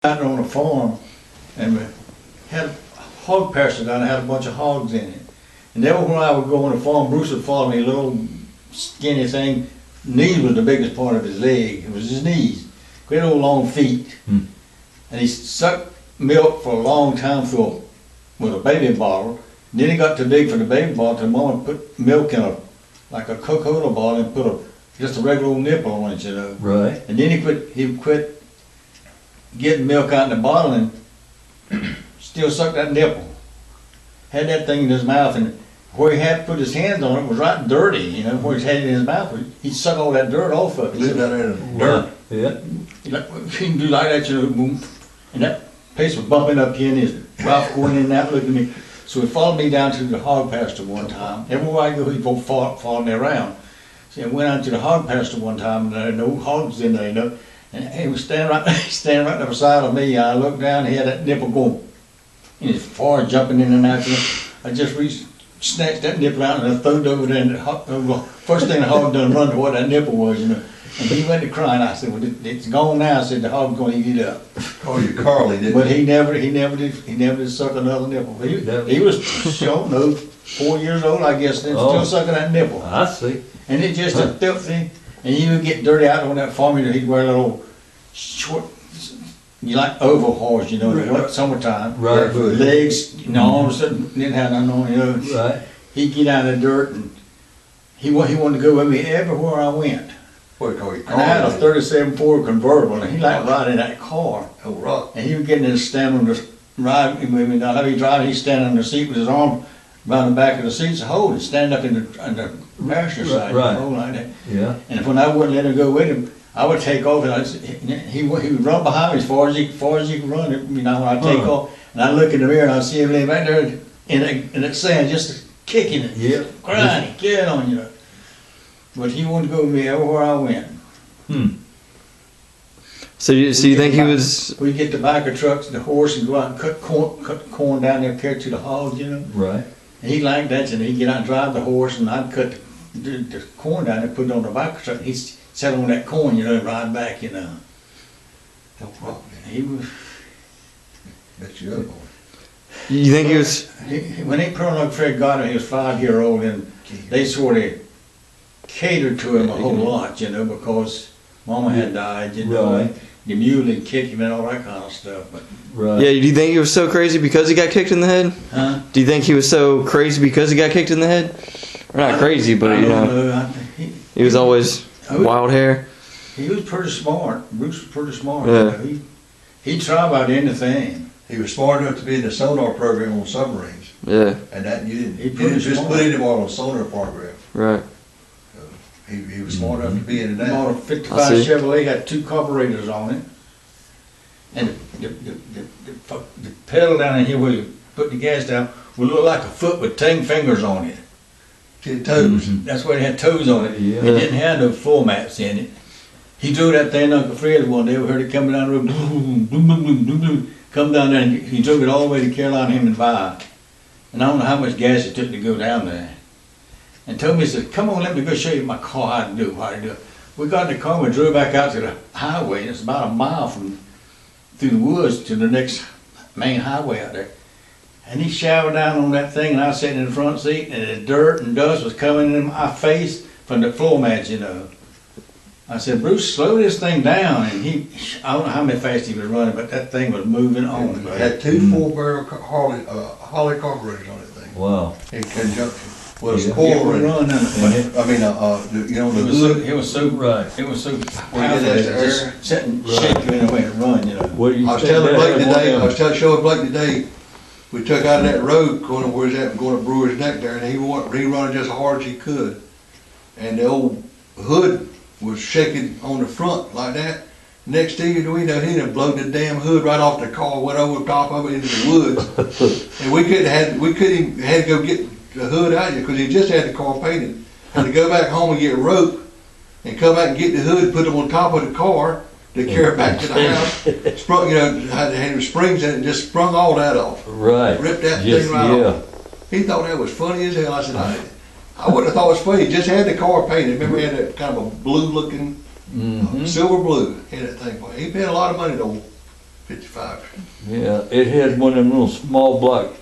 out on a farm, and we had a hog pasture down there, had a bunch of hogs in it. And everywhere I would go on the farm, Bruce would follow me, a little skinny thing. Knees was the biggest part of his leg. It was his knees. Great old long feet. And he sucked milk for a long time with a baby bottle. And then he got too big for the baby bottle, so Mama put milk in like a Coca-Cola bottle and put just a regular old nipple on it, you know. Right. And then he quit getting milk out in the bottle and still sucked that nipple. Had that thing in his mouth, and where he had put his hands on it was right dirty, you know, where he had it in his mouth. He'd suck all that dirt off of it. Lived down there in the Dirt. Yeah. He can do like that, you know, boom. And that place was bumping up here, and his mouth going in and out, looking at me. So he followed me down to the hog pasture one time. Everywhere I go, he'd go following me around. So I went out to the hog pasture one time, and there were no hogs in there, you know. And he was standing right there beside of me. I looked down, and he had that nipple going. And his far jumping in and out. You know. I just reached, snatched that nipple out, and I threw it over there. And first thing the hog done run to what that nipple was, you know. And he went to crying. I said, "Well, it's gone now." I said, "The hog's going to eat it up." Oh, you Carly, didn't But he never did suck another nipple. He was, I don't know, 4 years old, I guess, and still sucking that nipple. I see. And it just a filthy. And he would get dirty out on that farm. He'd wear little short, you like overalls, you know, in the summertime. Right. Legs, you know, all of a sudden didn't have nothing on, you know. Right. He'd get out of the dirt, and he wanted to go with me everywhere I went. What do you call you, And I had a Carly? 37 Ford convertible, and he liked riding that car. Oh, right. And he would get in and stand on the ride with me. Now, I'd be driving, he'd stand on the seat with his arm around the back of the seat, so hold it, stand up in the passenger side, Right. hold like that. Yeah. And when I wouldn't let him go with him, I would take off, and he would run behind me as far as he could run. You know, when I take off, and I look in the mirror, and I see him laying back there in that sand, just kicking it, Yeah. crying, carrying on, you know. But he wanted to go with me everywhere I went. So you think he was? We'd get the backer trucks, the horse, and go out and cut corn down there, carry it to the hogs, you know. Right. And he liked that, and he'd get out and drive the horse, and I'd cut the corn down and put it on the backer truck. He'd sat on that corn, you know, and ride back, you know. No problem. He was. Bet you up on You think he was? When he put on Fred got him, he was 5-year-old, and they sort of catered to him a whole lot, you know, because Mama had died, you know. Right. The mule had kicked him and all that kind of stuff. But Right. Yeah. Do you think he was so crazy because he got kicked in the head? huh? Do you think he was so crazy because he got kicked in the head? Or not crazy, but I you don't know, know. he was always wild hair. He was pretty smart. Bruce was pretty smart. Yeah. You know. He'd try about anything. He was smart enough to be in the sonar program on submarines, Yeah. and that you He didn't pretty just smart. put anybody on a sonar program. Right. He was smart enough to be in He bought a that. 55 I see. Chevrolet, had 2 carburetors on it. And the pedal down in here where you put the gas down would look like a foot with 10 fingers on it. 10 toes. That's why it had toes on it. Yeah. It didn't have no floor mats in it. He drove that thing Uncle Fred one day. We heard it coming down the road, boom, boom, boom, boom, boom, boom. Come down there, and he drove it all the way to Carolina, him and Vi. And I don't know how much gas it took to go down there. And told me, he said, "Come on, let me go show you my car, how to do it. We got in the car, and we drove back out to the highway, and it's about a mile through the woods to the next main highway out there. And he showered down on that thing, and I was sitting in the front seat, and the dirt and dust was coming in my face from the floor mats, you know. I said, "Bruce, slow this thing down." And I don't know how fast he was running, but that thing was moving on. It had 2 4-barrel Holly carburetors on that thing Wow. in conjunction. Well, it's Yeah. It would coil. run, I mean, you know, the hood. it was so Right. powerful, Well, yeah, it that's just air. sit and shake you in a way to run, you know. What you I was think telling that Blake had today, one I of was showing Blake today, we took out of that road, going up where he's at, and going up Brewer's Neck there, and he running just as hard as he could. And the old hood was shaking on the front like that. Next thing you know, he done blown the damn hood right off the car, went over the top of it into the woods. And we had to go get the hood out of here, because he just had the car painted. Had to go back home and get rope, and come back and get the hood, put them on top of the car, to carry it back to the house. Sprung, you know, had springs in it, and just sprung all that off. Right. Ripped that Just- thing right yeah. off. He thought that was funny as hell. I said, I wouldn't have thought it was funny. He just had the car painted. Remember, he had that kind of a blue looking, silver blue in that thing. He paid a lot of money though. 55. Yeah, it had one of them little small block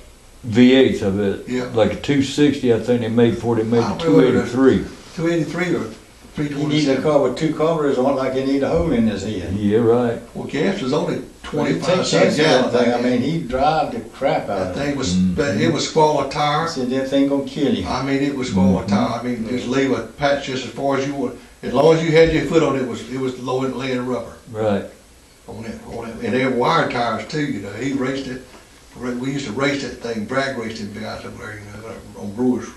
V8s of it. Yeah. Like a 260, I think they made before they made I the remember 283. 283 or You need a 327. car with two carburetors on like you need a hole in his head. Yeah, right. Well, gas was only But he 25 takes cents chances a on gallon. that thing. I mean, he drive the crap out That of it. thing was, Mhm. it was squalling I tire. said, that thing gonna kill you. I mean, it was squalling tire. I mean, just leave a patch just as far as you want. As long as you had your foot on it, it was low and laying rubber Right. on it. And they were wire tires too, you know. He raced it. We used to race that thing, drag race them guys up there, you know, on Brewers.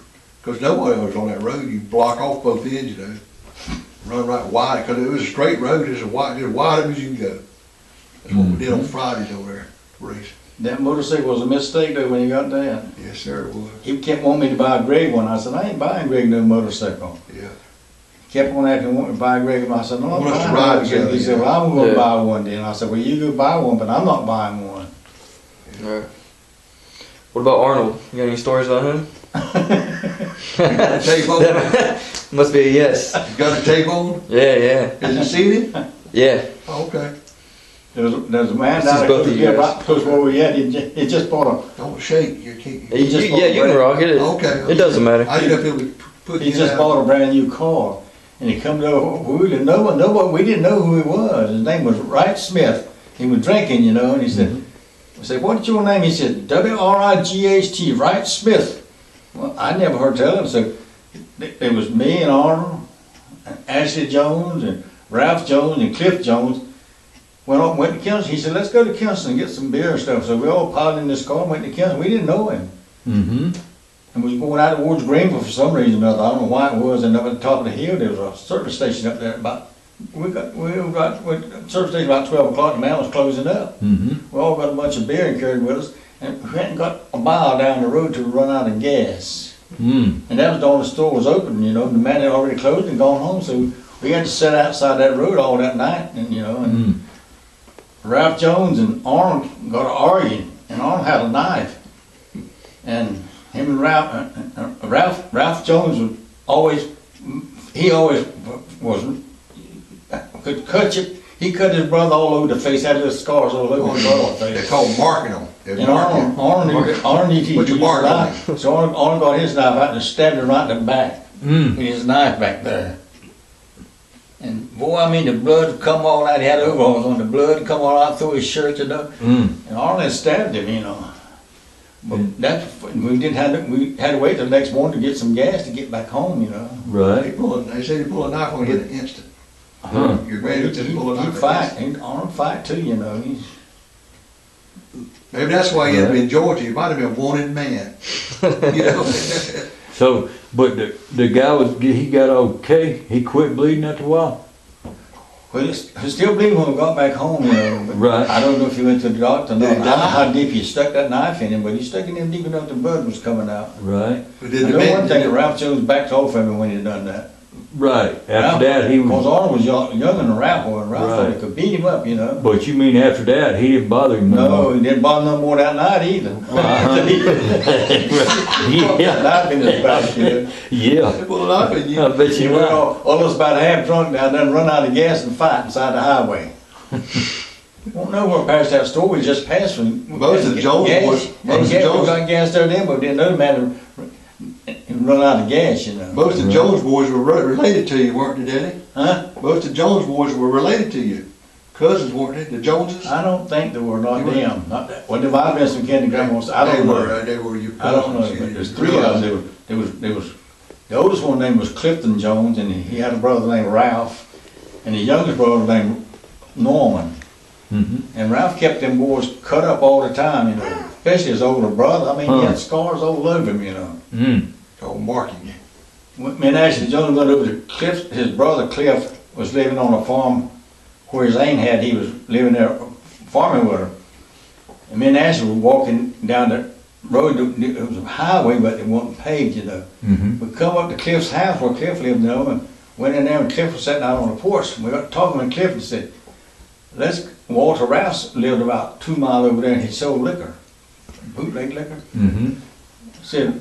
Because nobody was on that road. You block off both ends, you know. Run right wide, because it was a straight road, it's as wide as you can go. That's what we did on Fridays over there, race. That motorcycle was a mistake though when he got that. Yes, sir, it was. He kept wanting me to buy a Greg one. I said, I ain't buying Greg no motorcycle. Yeah. Kept on asking wanting to buy a Greg one. I said, no, I'm Want us to buying ride one. together, He said, yeah. well, I'm gonna Yeah. buy one then. I said, well, you go buy one, but I'm not buying one. Alright. What about Arnold? You got any stories on him? Got a tape on? Must be a yes. You got a tape on? Yeah, yeah. Has you seen it? Yeah. Oh, okay. There's a man This is down there both of you guys. right close where we at. He just bought Don't shake, you can't. You, just yeah, you can rock it. Okay. It doesn't matter. I didn't know if it would put he you just down. bought a brand new car, and he come over. We didn't know we didn't know who he was. His name was Wright Smith. He was drinking, you know, and he said, "I said, what's your name?" He said, W-R-I-G-H-T, Wright Smith. Well, I never heard tell him. So it was me and Arnold, and Ashley Jones, and Ralph Jones, and Cliff Jones. Went to Kinston. He said, let's go to Kinston and get some beer and stuff. So we all piled in this car and went to Kinston. We didn't know him. Mm-hmm. And we was going out towards Greenville for some reason or other. I don't know why it was. And up at the top of the hill, there was a service station up there. We got service station about 12 o'clock. The man was closing up. Mm-hmm. We all got a bunch of beer and carried with us. And we hadn't got a mile down the road to run out of gas. Mm. And that was the only store was open, you know. The man had already closed and gone home. So we had to sit outside that road all that night. And, you know, and Mm. Ralph Jones and Arnold got to arguing, and Arnold had a knife. And him and Ralph Jones was always, could cut you. He cut his brother all over the face, had little scars all over his brother's They face. call marking them. And Arnold needed Put your mark on knife. So Arnold got his knife out and stabbed him right in the back Mm. with his knife back there. And boy, I mean, the blood come all out. He had overalls on. The blood come all out through his shirt, you know. Mm. And Arnold had stabbed him, you know. But we had to wait till the next morning to get some gas to get back home, you know. Right. They said he pulled a knife on you in an instant. Huh. Your granddad said he pulled a He knife. fight. Arnold fight too, you know. Maybe that's why he had been in Georgia. He might have been a wanted man. You know? So, but the guy he got okay. He quit bleeding after a while. Well, he still bleeding when we got back home, you know. But Right. I don't know if he went to the doctor or not. I Did he don't know die? how deep he stuck that knife in him, but he stuck it in deep enough the blood was coming out. Right. But I did the know man, one thing, that Ralph Jones backed off of him when he done that. Right. After that, he Because was. Arnold was younger than Ralph was. Ralph thought he Right. could beat him up, you know. But you mean after that, he didn't bother him no No, more? he didn't bother no more that night either. That Yeah. knife in his back, you know. Yeah. they pulled a knife in you. I bet He you went right. all of us about half drunk now, done run out of gas and fight inside the highway. Won't know where past that store, we just passed from. Most of the Jones boys- most of the Jones- got gas there then, but didn't know the man had run out of gas, you know. Most of the Jones boys were related to you, weren't they, Daddy? Huh? Most of the Jones boys were related to you. Cousins, weren't they? The Joneses? I don't think they were, not You were- them. Not that. Well, there might have been some Kenny grandmas, I don't know. They were your I don't know, cousins. but there's three of them. There was, the oldest one name was Clifton Jones, and he had a brother named Ralph, and the youngest brother named Norman. Mm-hmm. And Ralph kept them boys cut up all the time, you know, especially his older brother. I mean, he had scars all over him, you know. Mm. Oh, marking you. When me and Ashley Jones went over to Cliff, his brother Cliff was living on a farm where his aunt had, he was living there farming with her. And me and Ashley were walking down the road, it was a highway, but it wasn't paved, you know. Mm-hmm. We come up to Cliff's house where Cliff lived, you know, and went in there and Cliff was sitting out on the porch. And we got talking with Cliff and said, Walter Rouse lived about 2 miles over there and he sold liquor, bootleg liquor. Mm-hmm. Said,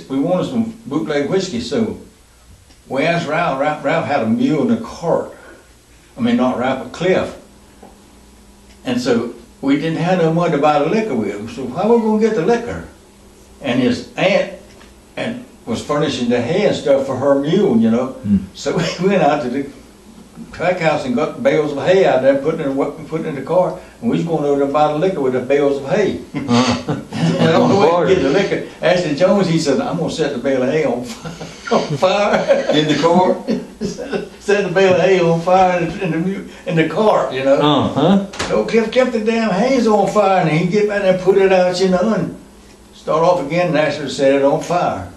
we wanted some bootleg whiskey, so we asked Ralph. Ralph had a mule and a cart. I mean, not Ralph, but Cliff. And so we didn't have no money to buy the liquor with, so how we gonna get the liquor? And his aunt was furnishing the hay and stuff for her mule, you know. So we went out to the track house and got bales of hay out there, put it in the car, and we was going over to buy the liquor with the bales of hay. And on the way to get the liquor, Ashley Jones, he said, I'm gonna set the bale of hay on fire. In the car? Set the bale of hay on fire in the cart, you know. So kept the damn hay's on fire, and he get back there and put it out, you know, and start off again, and Ashley set it on fire.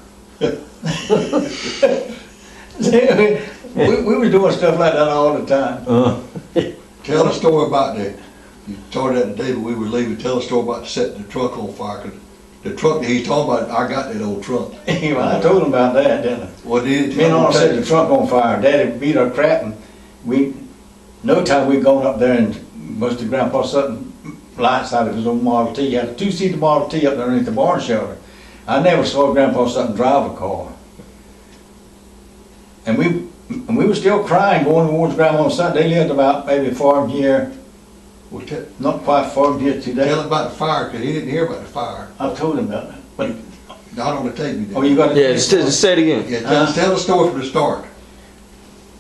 We were doing stuff like that all the time. Tell a story about you told that today, but we were leaving, tell a story about setting the truck on fire, 'cause the truck that he's talking about, I got that old truck. I told him about that, didn't I? What did it? Me and Arnold set the truck on fire. Daddy beat our crap, and no time we'd gone up there and busted Grandpa Sutton lights out of his old Model T. He had a 2-seater Model T up there underneath the barn shelter. I never saw Grandpa Sutton drive a car. And we were still crying going towards Grandma Sutton. They lived about maybe far from here, not quite far from here today. Tell him about the fire, 'cause he didn't hear about the fire. I've told him about that. But Not on the tape, you did. oh, you got to. Yeah, just say it again. Yeah, tell the story from the start.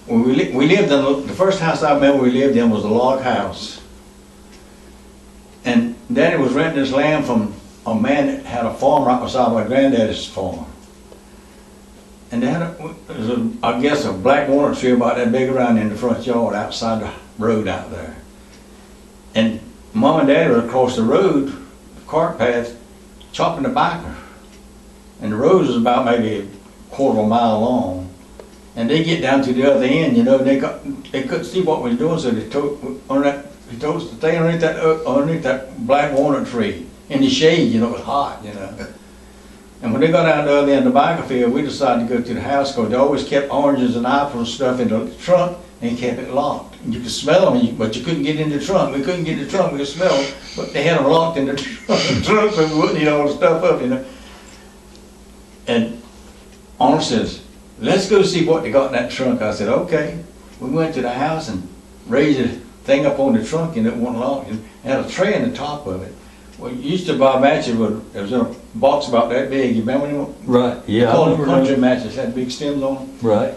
When we lived in the first house I remember we lived in was a log house, and Daddy was renting this land from a man that had a farm right beside my granddaddy's farm. And they had I guess a black walnut tree about that big around in the front yard outside the road out there. And Mom and Daddy were across the road, the cart path, chopping tobacco. And the road was about maybe a quarter of a mile long. And they get down to the other end, you know, they couldn't see what we was doing, so he told us to stay underneath that black walnut tree in the shade, you know, it was hot, you know. And when they got out the other end of the tobacco field, we decided to go to the house, because they always kept oranges and apples and stuff in the trunk, and kept it locked. And you could smell them, but you couldn't get in the trunk. We couldn't get in the trunk, we could smell them, but they had them locked in the trunk, so we wouldn't eat all the stuff up, you know. And Arnold says, let's go see what they got in that trunk. I said, okay. We went to the house and raised the thing up on the trunk, and it wasn't locked. It had a tray in the top of it. Well, you used to buy matches, it was in a box about that big. You remember them? Right, yeah. They called them country matches, had big stems on them. Right.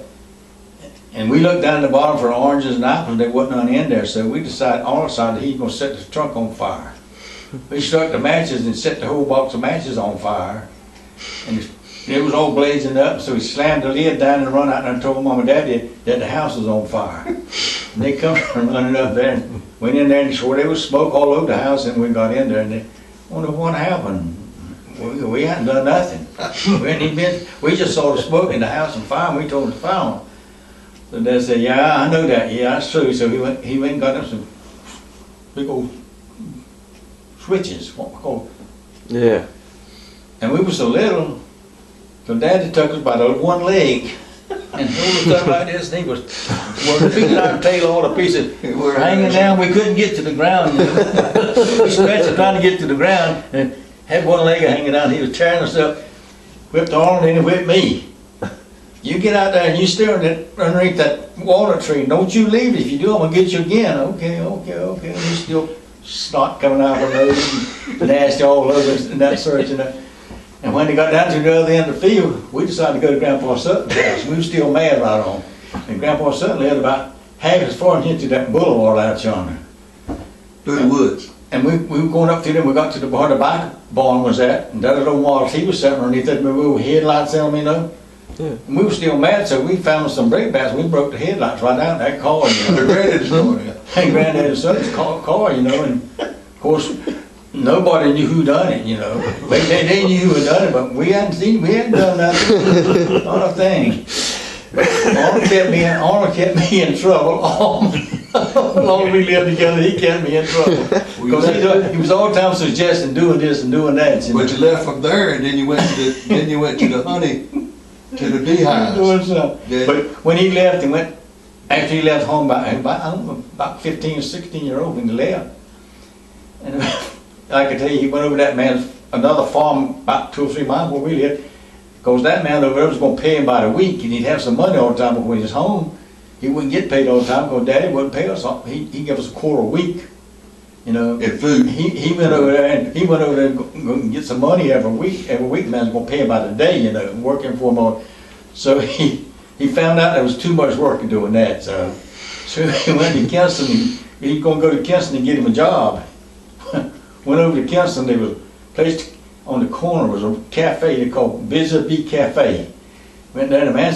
And we looked down the bottom for oranges and apples, there wasn't none in there, so we decided, Arnold decided he was gonna set the trunk on fire. We struck the matches and set the whole box of matches on fire. And it was all blazing up, so he slammed the lid down and run out and told Mom and Daddy that the house was on fire. And they come running up there and went in there and swore there was smoke all over the house, and we got in there and they wondered what happened. We hadn't done nothing. We just saw the smoke in the house and fire, and we told them to fire them. So they said, yeah, I know that, yeah, that's true. So he went and got them some big old switches, what we call. Yeah. And we were so little, so Daddy took us by the one leg and held us up like this, and he was picking our tail, all the pieces were hanging down. We couldn't get to the ground. You know? We stretched trying to get to the ground and had one leg hanging down. He was tearing us up, whipped Arnold and he whipped me. You get out there and you stare underneath that walnut tree. Don't you leave it. If you do, I'm gonna get you again. Okay. And we still snot coming out of our nose and nasty all over us and that sort of thing. And when they got down to the other end of the field, we decided to go to Grandpa Sutton's house. We were still mad right on. And Grandpa Sutton lived about half as far into that boulevard out yonder. Through the woods. And we were going up to them. We got to where the bike barn was at, and that little Model T was sitting underneath that with headlights on them, you know. Yeah. And we were still mad, so we found some brake pads. We broke the headlights right out in that car, you know. The granddad's story. And Granddad's son's car, you know. And of course, nobody knew who done it, you know. They knew who had done it, but we hadn't done nothing, not a thing. Arnold kept me in trouble all long as we lived together. He kept me in trouble because he was all the time suggesting doing this and doing that. But you left from there, and then you went to the honey, to the beehives. Doing something. Yeah. But when he left, after he left home, I don't know, about 15 or 16 years old when he left. And I can tell you, he went over that man's another farm about 2 or 3 miles where we lived. Because that man over there was going to pay him by the week, and he'd have some money all the time, but when he was home, he wouldn't get paid all the time because Daddy wouldn't pay us. He'd give us $0.25 a week. you know. And food. He went over there and go get some money every week, man's gonna pay him by the day, you know, working for him on. So he found out there was too much work in doing that, so he went to Kinston, he's gonna go to Kinston and get him a job. Went over to Kinston, there was a place on the corner, was a cafe they called Vis-a-Vis Cafe. Went there, the man